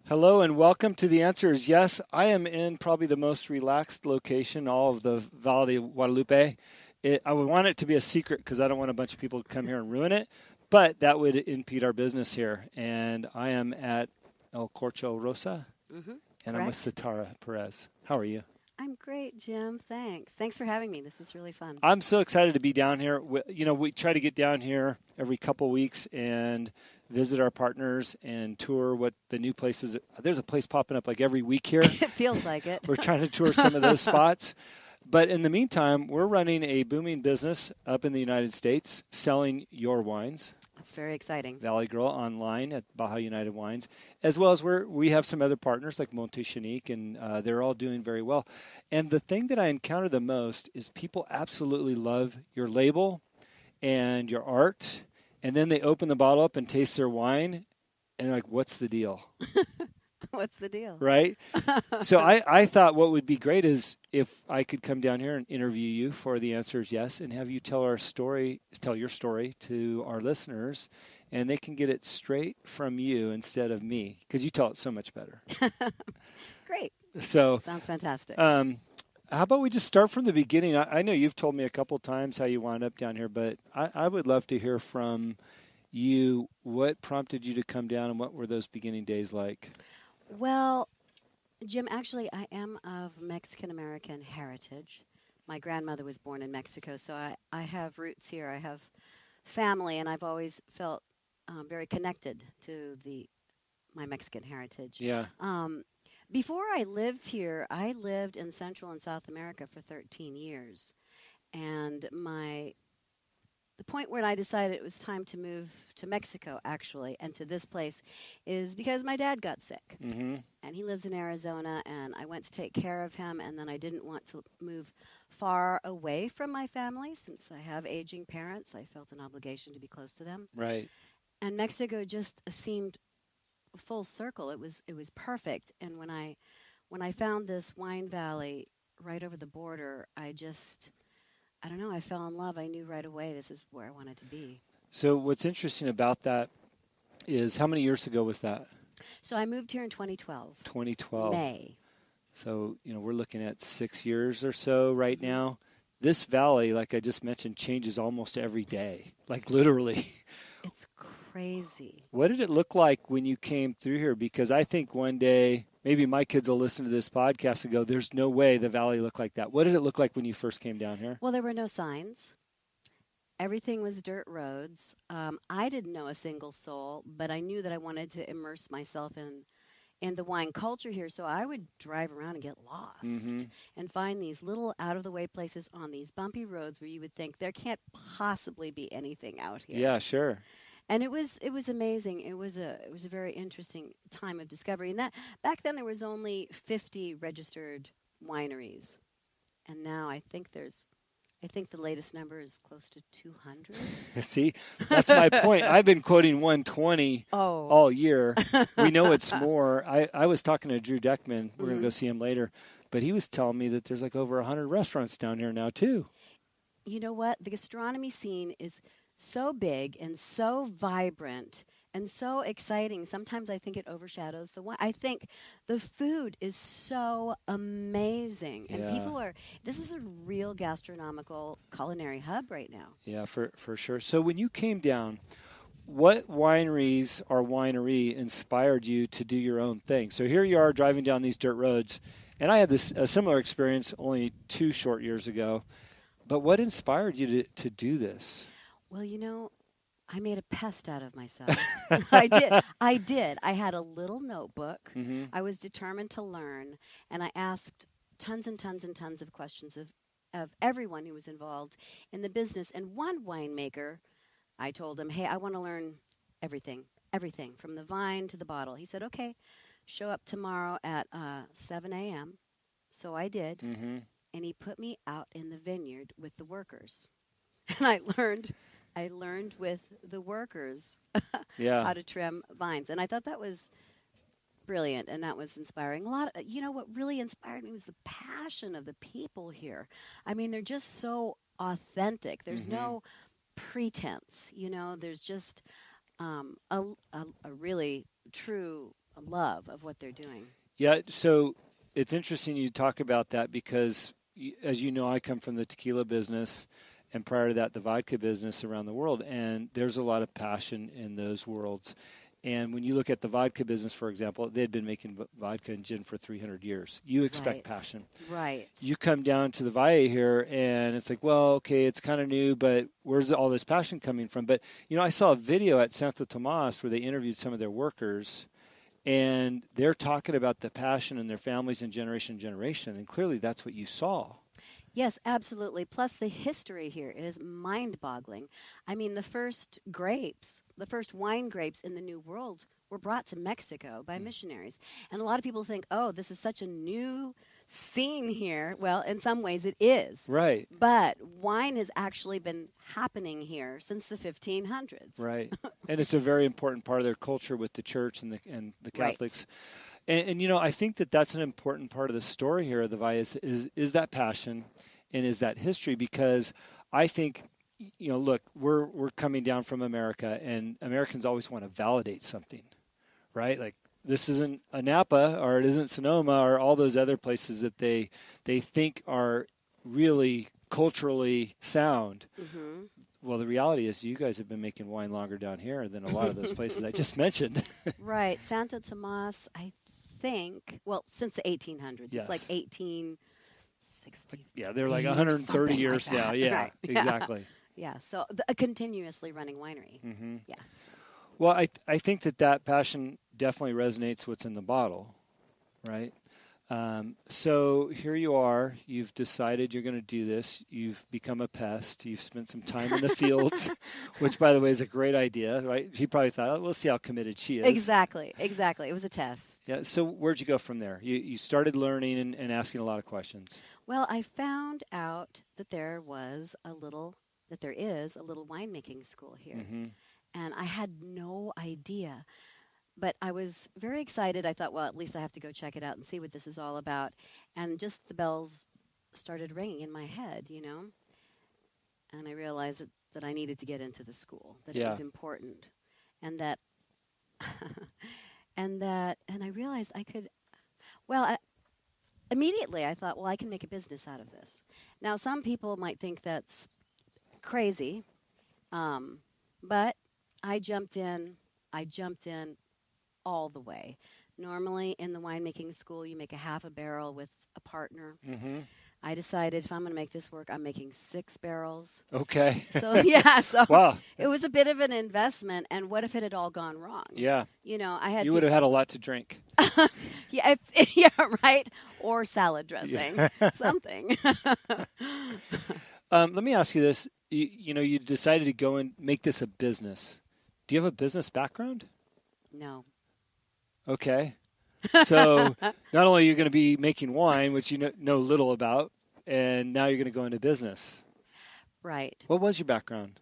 Hello and welcome to The Answer is Yes. I am in probably the most relaxed location, all of the Valle de Guadalupe. I would want it to be a secret because I don't want a bunch of people to come here and ruin it, but that would impede our business here. And I am at El Corcho Rosa, and I'm with Sitara Perez. How are you? I'm great, Jim. Thanks. Thanks for having me. This is really fun. I'm so excited to be down here. We try to get down here every couple weeks and visit our partners and tour what the new places. There's a place popping up like every week here. It feels like it. We're trying to tour some of those spots. But in the meantime, we're running a booming business up in the United States selling your wines. That's very exciting. Valle Girl online at Baja United Wines, as well as we have some other partners like Montechinique, and they're all doing very well. And the thing that I encounter the most is people absolutely love your label and your art, and then they open the bottle up and taste their wine, and they're like, what's the deal? What's the deal? Right? So I thought what would be great is if I could come down here and interview you for The Answer is Yes and have you tell your story to our listeners, and they can get it straight from you instead of me because you tell it so much better. Great. So sounds fantastic. How about we just start from the beginning? I know you've told me a couple times how you wound up down here, but I would love to hear from you. What prompted you to come down, and what were those beginning days like? Well, Jim, actually, I am of Mexican-American heritage. My grandmother was born in Mexico, so I have roots here. I have family, and I've always felt very connected to my Mexican heritage. Yeah. Before I lived here, I lived in Central and South America for 13 years. And the point when I decided it was time to move to Mexico, actually, and to this place, is because my dad got sick. Mm-hmm. And he lives in Arizona, and I went to take care of him, and then I didn't want to move far away from my family. Since I have aging parents, I felt an obligation to be close to them. Right. And Mexico just seemed full circle. It was perfect. And when I found this wine valley right over the border, I don't know, I fell in love. I knew right away this is where I wanted to be. So what's interesting about that is, how many years ago was that? So I moved here in 2012. 2012. May. So, we're looking at 6 years or so right now. This valley, like I just mentioned, changes almost every day, like literally. It's crazy. What did it look like when you came through here? Because I think one day, maybe my kids will listen to this podcast and go, there's no way the valley looked like that. What did it look like when you first came down here? Well, there were no signs. Everything was dirt roads. I didn't know a single soul, but I knew that I wanted to immerse myself in the wine culture here. So I would drive around and get lost and find these little out-of-the-way places on these bumpy roads where you would think there can't possibly be anything out here. Yeah, sure. And it was amazing. It was a very interesting time of discovery. And that back then there was only 50 registered wineries, and now I think the latest number is close to 200. See, that's my point. I've been quoting 120 all year. We know it's more. I was talking to Drew Deckman. We're going to go see him later, but he was telling me that there's like over 100 restaurants down here now too. You know what? The gastronomy scene is so big and so vibrant and so exciting. Sometimes I think it overshadows the wine. I think the food is so amazing. And this is a real gastronomical culinary hub right now. Yeah, for sure. So when you came down, what wineries or winery inspired you to do your own thing? So here you are driving down these dirt roads, and I had a similar experience only 2 short years ago. But what inspired you to do this? Well, I made a pest out of myself. I did. I had a little notebook. Mm-hmm. I was determined to learn, and I asked tons and tons and tons of questions of everyone who was involved in the business. And one winemaker, I told him, hey, I want to learn everything from the vine to the bottle. He said, okay, show up tomorrow at 7 a.m. So I did, and he put me out in the vineyard with the workers. And I learned with the workers how to trim vines. And I thought that was brilliant, and that was inspiring. What really inspired me was the passion of the people here. I mean, they're just so authentic. There's no pretense, there's just a really true love of what they're doing. Yeah, so it's interesting you talk about that because, as you know, I come from the tequila business, and prior to that, the vodka business around the world, and there's a lot of passion in those worlds. And when you look at the vodka business, for example, they had been making vodka and gin for 300 years. You expect passion. Right. You come down to the Valle here, and it's like, well, okay, it's kind of new, but where's all this passion coming from? But, I saw a video at Santo Tomas where they interviewed some of their workers, and they're talking about the passion in their families and generation, and clearly that's what you saw. Yes, absolutely. Plus, the history here is mind-boggling. I mean, the first wine grapes in the New World were brought to Mexico by missionaries. And a lot of people think, oh, this is such a new scene here. Well, in some ways it is. Right. But wine has actually been happening here since the 1500s. Right. And it's a very important part of their culture with the church and the Catholics. Right. And I think that's an important part of the story here of the Valle is that passion and is that history, because I think, look, we're coming down from America, and Americans always want to validate something, right? Like, this isn't a Napa, or it isn't Sonoma, or all those other places that they think are really culturally sound. Mm-hmm. Well, the reality is you guys have been making wine longer down here than a lot of those places I just mentioned. Right. Santo Tomas, I think, well, since the 1800s. Yes. It's like 1860. Yeah, they're like 130 years like now. Yeah, right. Exactly. Yeah, so a continuously running winery. Mm-hmm. Yeah. So. Well, I think that passion definitely resonates what's in the bottle, right? So here you are. You've decided you're going to do this. You've become a pest. You've spent some time in the fields, which, by the way, is a great idea, right? He probably thought, oh, we'll see how committed she is. Exactly. It was a test. Yeah. So where'd you go from there? You started learning and asking a lot of questions. Well, I found out that there is a little winemaking school here. Mm-hmm. And I had no idea. But I was very excited. I thought, well, at least I have to go check it out and see what this is all about. And just the bells started ringing in my head, And I realized that I needed to get into the school, that it was important. And that, and I realized I could, immediately I thought, well, I can make a business out of this. Now, some people might think that's crazy, but I jumped in all the way. Normally in the winemaking school, you make a half a barrel with a partner. Mm-hmm. I decided if I'm going to make this work, I'm making 6 barrels. Okay. So wow. It was a bit of an investment. And what if it had all gone wrong? Yeah. You would have had a lot to drink. Yeah, right. Or salad dressing, something. Let me ask you this. You decided to go and make this a business. Do you have a business background? No. Okay. So not only are you going to be making wine, which you know little about, and now you're going to go into business. Right. What was your background?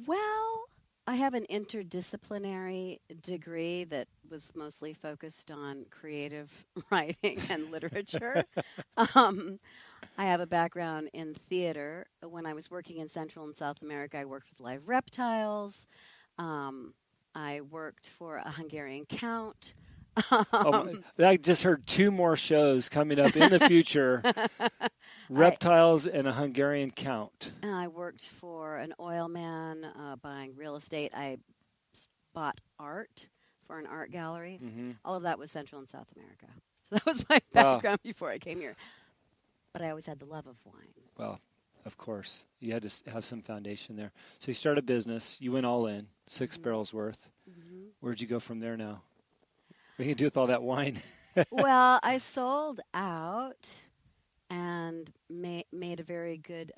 Well, I have an interdisciplinary degree that was mostly focused on creative writing and literature. I have a background in theater. When I was working in Central and South America, I worked with live reptiles. I worked for a Hungarian count. I just heard 2 more shows coming up in the future. Reptiles and a Hungarian count. And I worked for an oil man buying real estate. I bought art for an art gallery. Mm-hmm. All of that was Central and South America. So that was my background before I came here. But I always had the love of wine. Well, of course. You had to have some foundation there. So you started a business. You went all in, 6 mm-hmm. barrels worth. Mm-hmm. Where'd you go from there now? What can you do with all that wine? Well, I sold out and made a very good.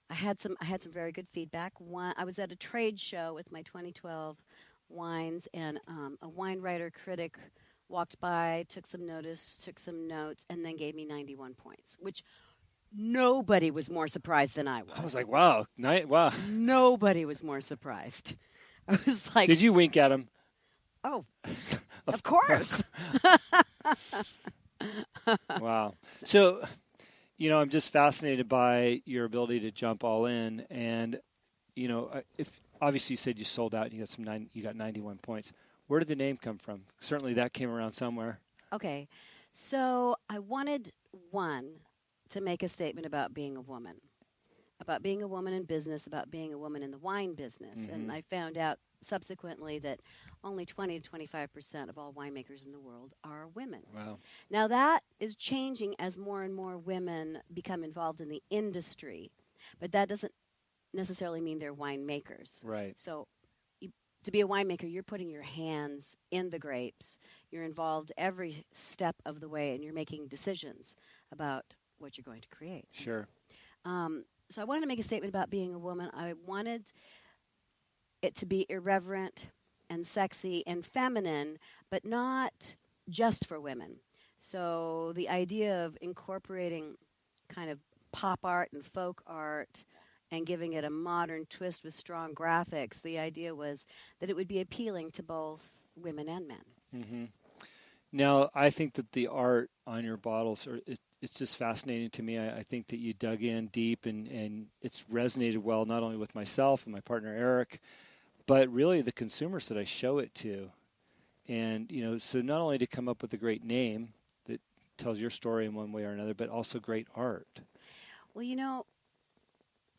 I had some very good feedback. I was at a trade show with my 2012 wines, and a wine writer critic walked by, took some notes, and then gave me 91 points, which nobody was more surprised than I was. I was like, wow, wow. Nobody was more surprised. I was like, did you wink at him? Oh, of course. Wow. So, I'm just fascinated by your ability to jump all in. And, if obviously you said you sold out and you got 91 points. Where did the name come from? Certainly that came around somewhere. Okay. So I wanted, one, to make a statement about being a woman in business, about being a woman in the wine business. Mm-hmm. And I found out subsequently that only 20 to 25% of all winemakers in the world are women. Wow. Now that is changing as more and more women become involved in the industry, but that doesn't necessarily mean they're winemakers. Right. So to be a winemaker, you're putting your hands in the grapes. You're involved every step of the way, and you're making decisions about what you're going to create. Sure. So I wanted to make a statement about being a woman. I wanted it to be irreverent and sexy and feminine, but not just for women. So the idea of incorporating kind of pop art and folk art and giving it a modern twist with strong graphics, the idea was that it would be appealing to both women and men. Mm-hmm. Now, I think that the art on your bottles, it's just fascinating to me. I think that you dug in deep, and it's resonated well, not only with myself and my partner, Eric, but really the consumers that I show it to. And, so not only to come up with a great name that tells your story in one way or another, but also great art. Well,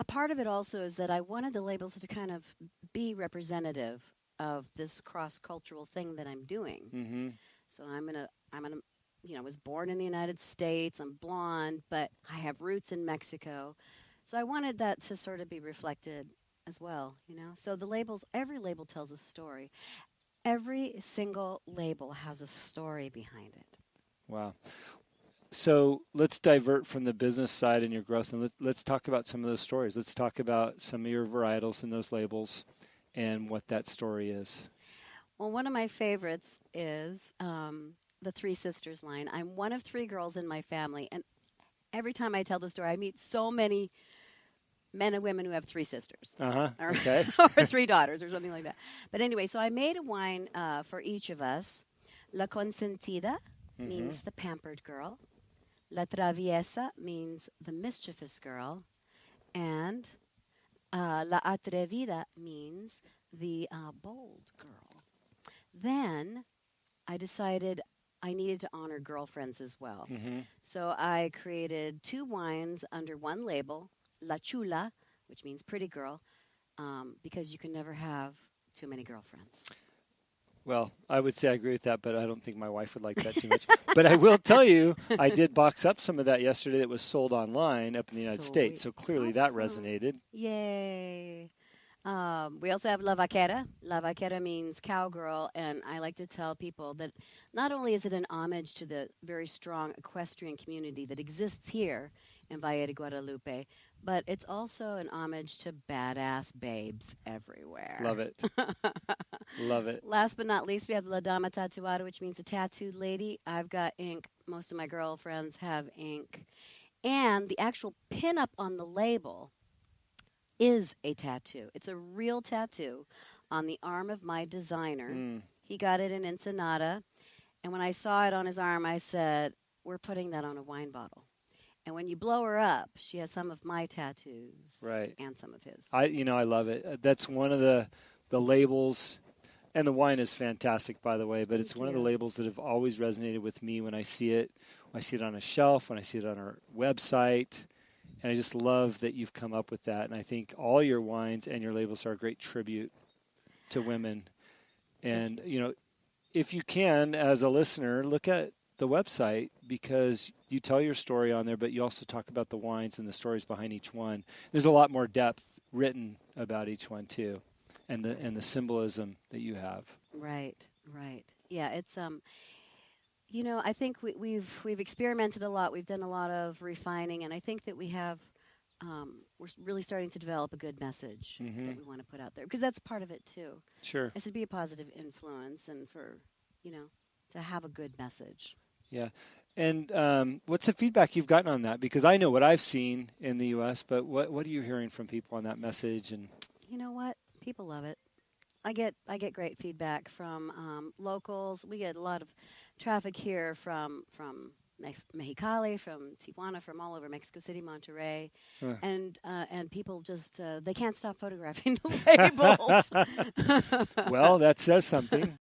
a part of it also is that I wanted the labels to kind of be representative of this cross-cultural thing that I'm doing. Mm-hmm. So I was born in the United States. I'm blonde, but I have roots in Mexico. So I wanted that to sort of be reflected as well, So the labels, every label tells a story. Every single label has a story behind it. Wow. So let's divert from the business side and your growth, and let's talk about some of those stories. Let's talk about some of your varietals and those labels and what that story is. Well, one of my favorites is the Three Sisters line. I'm one of three girls in my family, and every time I tell the story, I meet so many men and women who have three sisters. Okay. Or three daughters or something like that. But anyway, so I made a wine for each of us. La Consentida means the pampered girl. La Traviesa means the mischievous girl. And La Atrevida means the bold girl. Then I decided I needed to honor girlfriends as well. Mm-hmm. So I created two wines under one label, La Chula, which means pretty girl, because you can never have too many girlfriends. Well, I would say I agree with that, but I don't think my wife would like that too much. But I will tell you, I did box up some of that yesterday that was sold online up in the United States. So clearly that resonated. Yay. We also have La Vaquera. La Vaquera means cowgirl, and I like to tell people that not only is it an homage to the very strong equestrian community that exists here in Valle de Guadalupe, but it's also an homage to badass babes everywhere. Love it. Love it. Last but not least, we have La Dama Tatuada, which means a tattooed lady. I've got ink. Most of my girlfriends have ink. And the actual pinup on the label is a tattoo. It's a real tattoo on the arm of my designer. He got it in Ensenada. And when I saw it on his arm, I said, we're putting that on a wine bottle. And when you blow her up, she has some of my tattoos, right, and some of his. I love it. That's one of the labels, and the wine is fantastic, by the way. But it's one of the labels that have always resonated with me when I see it. When I see it on a shelf, when I see it on our website, and I just love that you've come up with that. And I think all your wines and your labels are a great tribute to women. And if you can, as a listener, look at the website, because you tell your story on there, but you also talk about the wines and the stories behind each one. There's a lot more depth written about each one too, and the symbolism that you have. Right. Yeah, it's I think we've experimented a lot. We've done a lot of refining, and I think that we have we're really starting to develop a good message that we want to put out there, because that's part of it too. Sure. Is to be a positive influence, and for to have a good message. Yeah. And what's the feedback you've gotten on that? Because I know what I've seen in the U.S., but what are you hearing from people on that message? And you know what? People love it. I get great feedback from locals. We get a lot of traffic here from Mexicali, from Tijuana, from all over Mexico City, Monterrey, and people just they can't stop photographing the labels. Well, that says something.